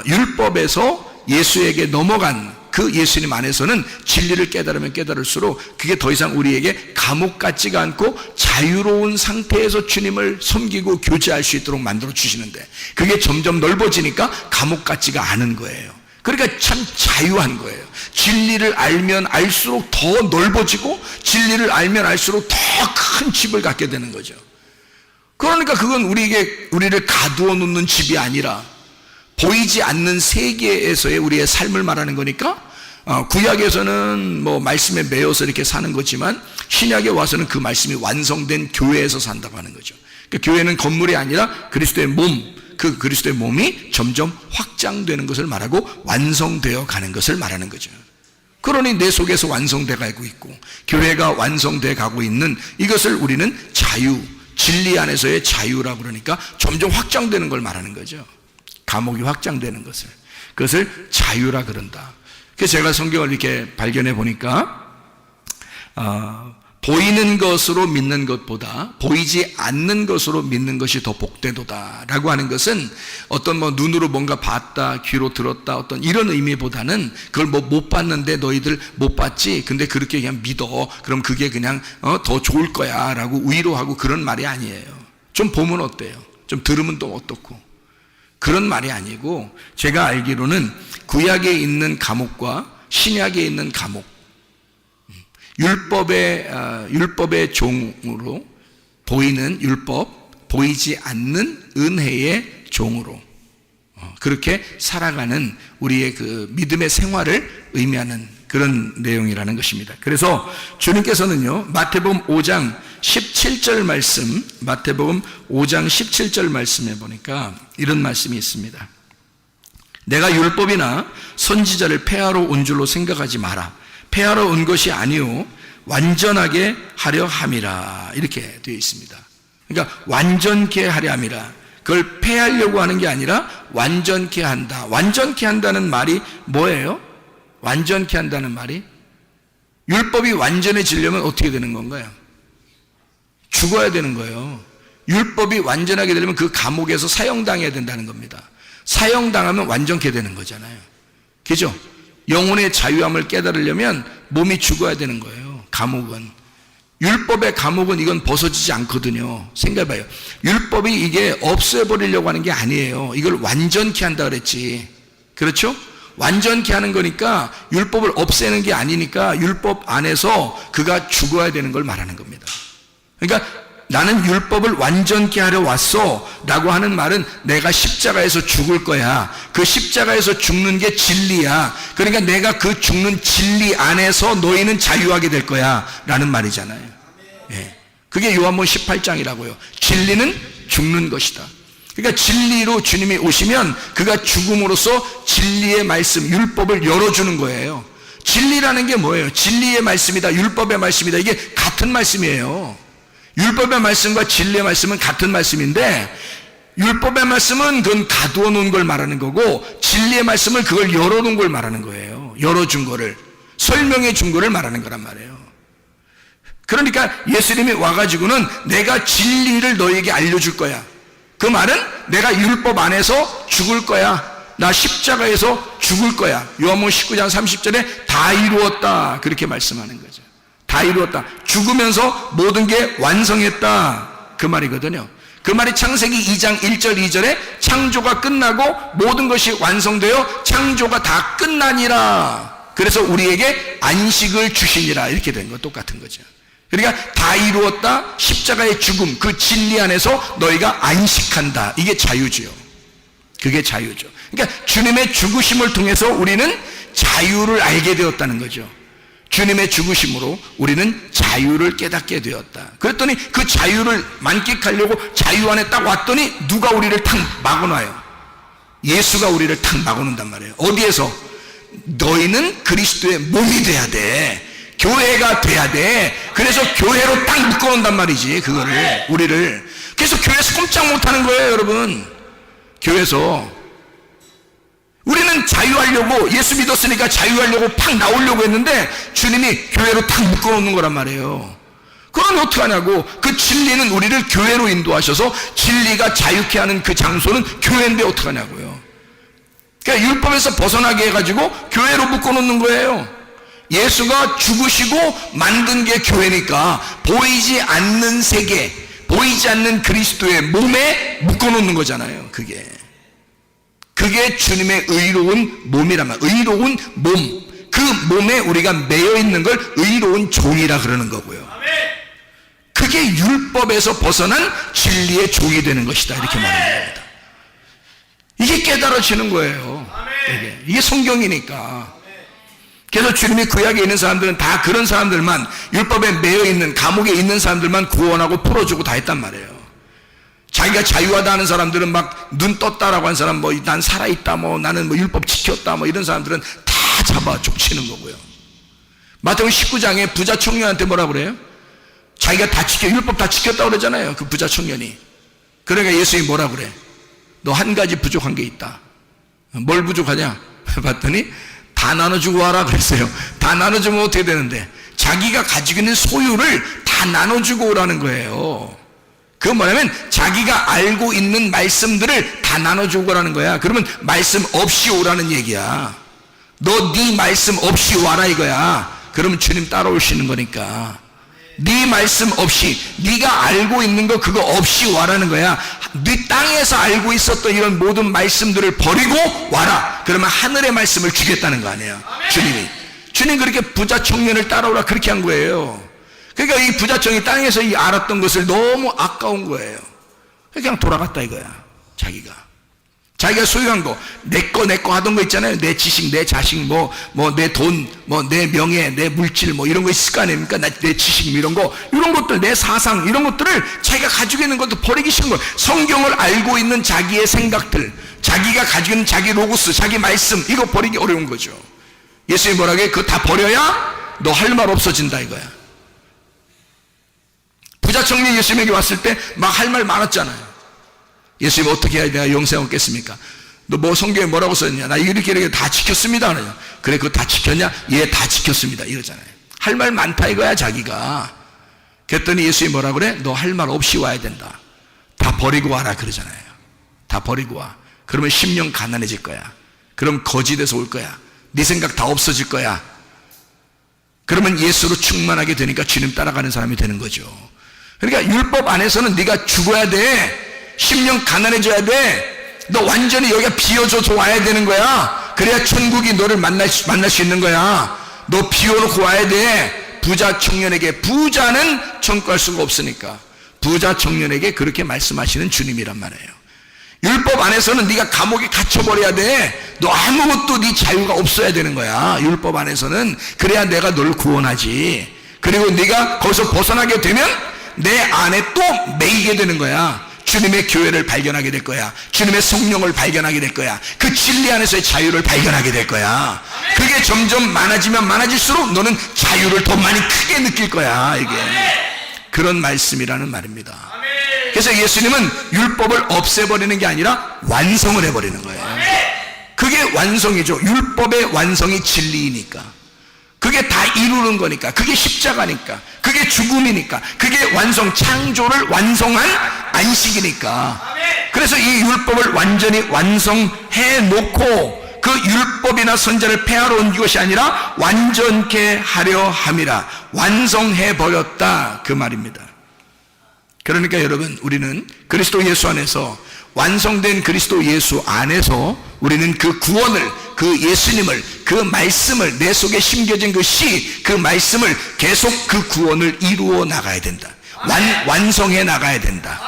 율법에서 예수에게 넘어간 그 예수님 안에서는 진리를 깨달으면 깨달을수록 그게 더 이상 우리에게 감옥 같지가 않고 자유로운 상태에서 주님을 섬기고 교제할 수 있도록 만들어 주시는데, 그게 점점 넓어지니까 감옥 같지가 않은 거예요. 그러니까 참 자유한 거예요. 진리를 알면 알수록 더 넓어지고, 진리를 알면 알수록 더 큰 집을 갖게 되는 거죠. 그러니까 그건 우리를 가두어 놓는 집이 아니라 보이지 않는 세계에서의 우리의 삶을 말하는 거니까, 구약에서는 말씀에 매여서 이렇게 사는 거지만 신약에 와서는 그 말씀이 완성된 교회에서 산다고 하는 거죠. 그러니까 교회는 건물이 아니라 그리스도의 몸, 그 그리스도의 몸이 점점 확장되는 것을 말하고 완성되어 가는 것을 말하는 거죠. 그러니 내 속에서 완성돼 가고 있고 교회가 완성돼 가고 있는 이것을 우리는 자유, 진리 안에서의 자유라고 그러니까 점점 확장되는 걸 말하는 거죠. 감옥이 확장되는 것을, 그것을 자유라 그런다. 그래서 제가 성경을 이렇게 발견해 보니까 보이는 것으로 믿는 것보다 보이지 않는 것으로 믿는 것이 더 복되도다 라고 하는 것은 어떤 눈으로 뭔가 봤다, 귀로 들었다, 어떤 이런 의미보다는 그걸 못 봤는데 너희들 못 봤지, 근데 그렇게 그냥 믿어, 그럼 그게 그냥 더 좋을 거야 라고 위로하고 그런 말이 아니에요. 좀 보면 어때요? 좀 들으면 또 어떻고, 그런 말이 아니고, 제가 알기로는 구약에 있는 감옥과 신약에 있는 감옥, 율법의 종으로 보이는 율법, 보이지 않는 은혜의 종으로 그렇게 살아가는 우리의 그 믿음의 생활을 의미하는 그런 내용이라는 것입니다. 그래서 주님께서는요, 마태복음 5장 17절 말씀, 마태복음 5장 17절 말씀에 보니까 이런 말씀이 있습니다. 내가 율법이나 선지자를 폐하러 온 줄로 생각하지 마라. 폐하러 온 것이 아니오 완전하게 하려 함이라, 이렇게 되어 있습니다. 그러니까 완전케 하려 함이라, 그걸 폐하려고 하는 게 아니라 완전케 한다. 완전케 한다는 말이 뭐예요? 완전케 한다는 말이, 율법이 완전해지려면 어떻게 되는 건가요? 죽어야 되는 거예요. 율법이 완전하게 되려면 그 감옥에서 사형당해야 된다는 겁니다. 사형당하면 완전케 되는 거잖아요. 그죠? 영혼의 자유함을 깨달으려면 몸이 죽어야 되는 거예요. 감옥은, 율법의 감옥은 이건 벗어지지 않거든요. 생각해봐요. 율법이 이게 없애버리려고 하는 게 아니에요. 이걸 완전케 한다 그랬지. 그렇죠? 완전케 하는 거니까 율법을 없애는 게 아니니까 율법 안에서 그가 죽어야 되는 걸 말하는 겁니다. 그러니까 나는 율법을 완전케 하려 왔어 라고 하는 말은 내가 십자가에서 죽을 거야. 그 십자가에서 죽는 게 진리야. 그러니까 내가 그 죽는 진리 안에서 너희는 자유하게 될 거야 라는 말이잖아요. 예. 그게 요한복음 18장이라고요. 진리는 죽는 것이다. 그러니까 진리로 주님이 오시면 그가 죽음으로써 진리의 말씀, 율법을 열어주는 거예요. 진리라는 게 뭐예요? 진리의 말씀이다, 율법의 말씀이다. 이게 같은 말씀이에요. 율법의 말씀과 진리의 말씀은 같은 말씀인데, 율법의 말씀은 그건 가두어 놓은 걸 말하는 거고, 진리의 말씀은 그걸 열어놓은 걸 말하는 거예요. 열어준 거를, 설명해 준 거를 말하는 거란 말이에요. 그러니까 예수님이 와가지고는 내가 진리를 너에게 알려줄 거야. 그 말은 내가 율법 안에서 죽을 거야. 나 십자가에서 죽을 거야. 요한복음 19장 30절에 다 이루었다 그렇게 말씀하는 거죠. 다 이루었다. 죽으면서 모든 게 완성했다 그 말이거든요. 그 말이 창세기 2장 1절 2절에 창조가 끝나고 모든 것이 완성되어 창조가 다 끝나니라. 그래서 우리에게 안식을 주시니라 이렇게 된 거 똑같은 거죠. 그러니까 다 이루었다. 십자가의 죽음, 그 진리 안에서 너희가 안식한다. 이게 자유지요. 그게 자유죠. 그러니까 주님의 죽으심을 통해서 우리는 자유를 알게 되었다는 거죠. 주님의 죽으심으로 우리는 자유를 깨닫게 되었다. 그랬더니 그 자유를 만끽하려고 자유 안에 딱 왔더니 누가 우리를 탁 막아놔요. 예수가 우리를 탁 막아놓는단 말이에요. 어디에서? 너희는 그리스도의 몸이 돼야 돼. 교회가 돼야 돼. 그래서 교회로 딱 묶어놓는단 말이지. 그거를, 우리를. 그래서 교회에서 꼼짝 못하는 거예요, 여러분. 교회에서 우리는 자유하려고, 예수 믿었으니까 자유하려고 팍 나오려고 했는데 주님이 교회로 탁 묶어놓는 거란 말이에요. 그럼 어떡하냐고. 그 진리는 우리를 교회로 인도하셔서 진리가 자유케 하는 그 장소는 교회인데 어떡하냐고요. 그러니까 율법에서 벗어나게 해가지고 교회로 묶어놓는 거예요. 예수가 죽으시고 만든 게 교회니까 보이지 않는 세계, 보이지 않는 그리스도의 몸에 묶어놓는 거잖아요. 그게 주님의 의로운 몸이란 말이에요. 의로운 몸. 그 몸에 우리가 매여 있는 걸 의로운 종이라 그러는 거고요. 그게 율법에서 벗어난 진리의 종이 되는 것이다 이렇게 말하는 겁니다. 이게 깨달아지는 거예요. 이게 성경이니까. 그래서 주님이 구약에 있는 사람들은 다 그런 사람들만, 율법에 매여 있는, 감옥에 있는 사람들만 구원하고 풀어주고 다 했단 말이에요. 자기가 자유하다 하는 사람들은 막 눈 떴다라고 한 사람, 뭐 난 살아있다, 뭐 나는 뭐 율법 지켰다, 뭐 이런 사람들은 다 잡아 족치는 거고요. 마태복음 19장에 부자 청년한테 뭐라 그래요? 자기가 다 율법 다 지켰다고 그러잖아요. 그 부자 청년이. 그러니까 예수님이 뭐라 그래? 너 한 가지 부족한 게 있다. 뭘 부족하냐? 봤더니 다 나눠주고 와라 그랬어요. 다 나눠주면 어떻게 되는데? 자기가 가지고 있는 소유를 다 나눠주고 오라는 거예요. 그건 뭐냐면 자기가 알고 있는 말씀들을 다 나눠주고 오라는 거야. 그러면 말씀 없이 오라는 얘기야. 너 네 말씀 없이 와라 이거야. 그러면 주님 따라오시는 거니까. 네 말씀 없이, 네가 알고 있는 거 그거 없이 와라는 거야. 네 땅에서 알고 있었던 이런 모든 말씀들을 버리고 와라. 그러면 하늘의 말씀을 주겠다는 거 아니에요. 주님 그렇게 부자 청년을 따라오라 그렇게 한 거예요. 그러니까 이 부자 청년이 땅에서 이 알았던 것을 너무 아까운 거예요. 그냥 돌아갔다 이거야. 자기가 소유한 거, 내 거 하던 거 있잖아요. 내 지식, 내 자식, 내 돈, 내 명예, 내 물질, 이런 거 있을 거 아닙니까? 내 지식, 이런 것들, 내 사상, 이런 것들을 자기가 가지고 있는 것도 버리기 싫은 거예요. 성경을 알고 있는 자기의 생각들, 자기가 가지고 있는 자기 로고스, 자기 말씀, 이거 버리기 어려운 거죠. 예수님이 뭐라고 해? 그거 다 버려야 너 할 말 없어진다 이거야. 부자 청년이 예수님에게 왔을 때 막 할 말 많았잖아요. 예수님 어떻게 해야 내가 영생 얻겠습니까? 너 뭐 성경에 뭐라고 썼냐? 나 이렇게 다 지켰습니다. 그래 그거 다 지켰냐? 예, 다 지켰습니다. 이러잖아요. 할 말 많다 이거야 자기가. 그랬더니 예수님이 뭐라 그래? 너 할 말 없이 와야 된다. 다 버리고 와라 그러잖아요. 다 버리고 와. 그러면 심령 가난해질 거야. 그럼 거짓에서 올 거야. 네 생각 다 없어질 거야. 그러면 예수로 충만하게 되니까 주님 따라가는 사람이 되는 거죠. 그러니까 율법 안에서는 네가 죽어야 돼. 심령 가난해져야 돼. 너 완전히 여기가 비워져서 와야 되는 거야. 그래야 천국이 너를 만날 수 있는 거야. 너 비워놓고 와야 돼. 부자 청년에게. 부자는 청구할 수가 없으니까. 부자 청년에게 그렇게 말씀하시는 주님이란 말이에요. 율법 안에서는 네가 감옥에 갇혀버려야 돼. 너 아무것도 네 자유가 없어야 되는 거야. 율법 안에서는. 그래야 내가 널 구원하지. 그리고 네가 거기서 벗어나게 되면 내 안에 또 매이게 되는 거야. 주님의 교회를 발견하게 될 거야. 주님의 성령을 발견하게 될 거야. 그 진리 안에서의 자유를 발견하게 될 거야. 그게 점점 많아지면 많아질수록 너는 자유를 더 많이 크게 느낄 거야. 이게 그런 말씀이라는 말입니다. 그래서 예수님은 율법을 없애버리는 게 아니라 완성을 해버리는 거예요. 그게 완성이죠. 율법의 완성이 진리이니까. 그게 다 이루는 거니까. 그게 십자가니까. 그게 죽음이니까. 그게 완성, 창조를 완성한 안식이니까. 그래서 이 율법을 완전히 완성해 놓고 그 율법이나 선자를 폐하러 온 것이 아니라 완전케 하려 함이라. 완성해 버렸다, 그 말입니다. 그러니까 여러분, 우리는 그리스도 예수 안에서, 완성된 그리스도 예수 안에서 우리는 그 구원을, 그 예수님을, 그 말씀을, 내 속에 심겨진 그 씨, 그 말씀을 계속 그 구원을 이루어 나가야 된다. 완성해 나가야 된다.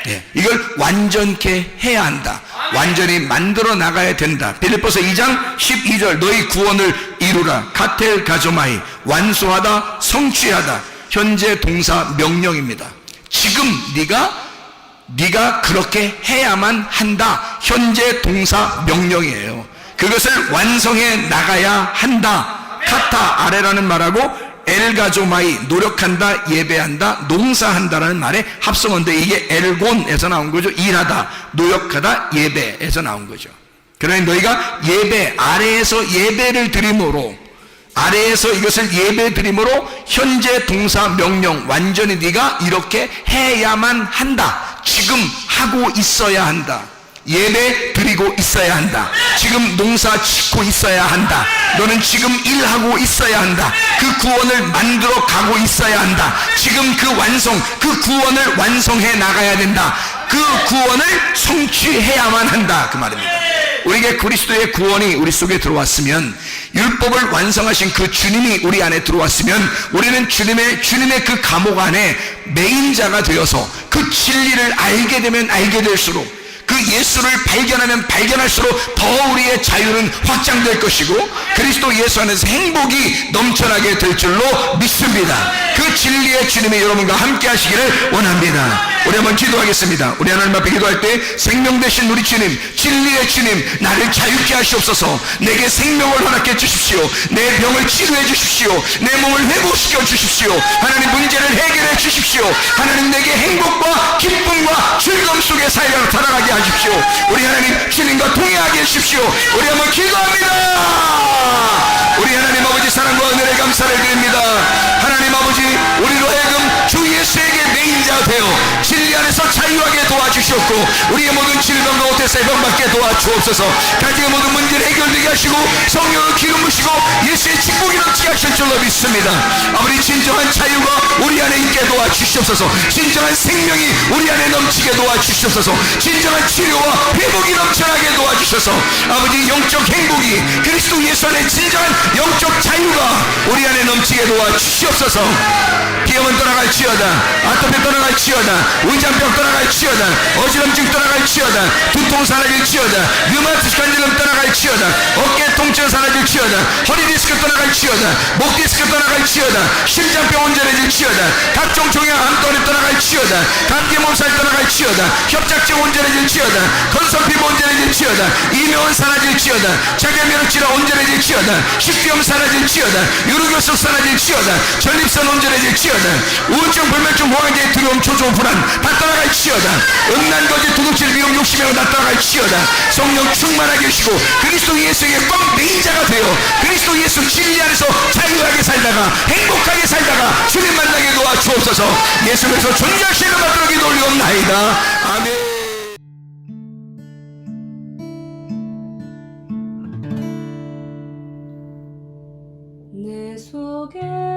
예, 이걸 완전케 해야 한다. 완전히 만들어 나가야 된다. 빌립보서 2장 12절, 너희 구원을 이루라. 카텔 가조마이, 완수하다, 성취하다. 현재 동사 명령입니다. 지금 네가 그렇게 해야만 한다. 현재 동사 명령이에요. 그것을 완성해 나가야 한다. 카타, 아래라는 말하고 엘가조마이, 노력한다, 예배한다, 농사한다라는 말의 합성어인데 이게 엘곤에서 나온 거죠. 일하다, 노력하다, 예배에서 나온 거죠. 그러니 너희가 예배, 아래에서 예배를 드림으로, 아래에서 이것을 예배 드림으로 현재 동사 명령, 완전히 네가 이렇게 해야만 한다. 지금 하고 있어야 한다. 예배 드리고 있어야 한다. 지금 농사 짓고 있어야 한다. 너는 지금 일하고 있어야 한다. 그 구원을 만들어 가고 있어야 한다. 지금 그 완성, 그 구원을 완성해 나가야 된다. 그 구원을 성취해야만 한다, 그 말입니다. 우리에게 그리스도의 구원이 우리 속에 들어왔으면, 율법을 완성하신 그 주님이 우리 안에 들어왔으면, 우리는 주님의 그 감옥 안에 매인자가 되어서 그 진리를 알게 되면 알게 될수록, 그 예수를 발견하면 발견할수록 더 우리의 자유는 확장될 것이고 그리스도 예수 안에서 행복이 넘쳐나게 될 줄로 믿습니다. 그 진리의 주님이 여러분과 함께 하시기를 원합니다. 우리 한번 기도하겠습니다. 우리 하나님 앞에 기도할 때 생명 되신 우리 주님, 진리의 주님, 나를 자유케 하시옵소서. 내게 생명을 허락해 주십시오. 내 병을 치료해 주십시오. 내 몸을 회복시켜 주십시오. 하나님, 문제를 해결해 주십시오. 하나님, 내게 행복과 기쁨과 즐거움 속에 살아가게 하십시오. 우리 하나님, 주님과 동행하게 해주십시오. 우리 한번 기도합니다. 우리 하나님 아버지, 사랑과 은혜를 감사를 드립니다. 하나님 아버지, 우리로 하여금 주 예수에게 매인자 되어 진리 안에서 자유하게 도와주시옵고 우리의 모든 질병과 오태세 병받게 도와주옵소서. 가정의 모든 문제를 해결되게 하시고 성령을 기름 부시고 예수의 축복이 넘치게 하실 줄로 믿습니다. 아버지, 진정한 자유가 우리 안에 있게 도와주시옵소서. 진정한 생명이 우리 안에 넘치게 도와주시옵소서. 진정한 치료와 회복이 넘쳐나게 도와주셔서 아버지, 영적 행복이 그리스도 예수 안에 진정한 영적 자유가 우리 안에 넘치게 도와주시옵소서. 비염은 떠나갈지어다, 아토피 떠나갈지어다, 위장병 떠나갈지어다, 어지럼증 떠나갈지어다, 두통 사라질지어다, 류마티스 관절염 떠나갈지어다, 어깨 통증 사라질지어다, 허리 디스크 떠나갈지어다, 목 디스크 떠나갈지어다, 심장병 온전해질지어다, 각종 종양 암떠리 떠나갈지어다, 감기 몸살 떠나갈지어다, 협착증 온전해질지어다, 건선 피부 온전해질지어다, 이명은 사라질지어다, 자결면역 질환 온전해질지어다, 식비염 사라질지어다, 유루교수 사라질지어다, 전립선 온전해질지어다, 우울증, 불면증, 보강제, 두려움, 초조, 불안 다 떠나갈지어다, 음란거지, 도둑질, 미움, 욕심이라고 다 떠나갈지어다. 성령 충만하게 해주시고 그리스도 예수에게 꼭 매인자가 되어 그리스도 예수 진리 안에서 자유하게 살다가 행복하게 살다가 주님 만나게 도와주옵소서. 예수께서 존귀하시는 받들어 기도 올리옵나이다. 아멘. 내 속에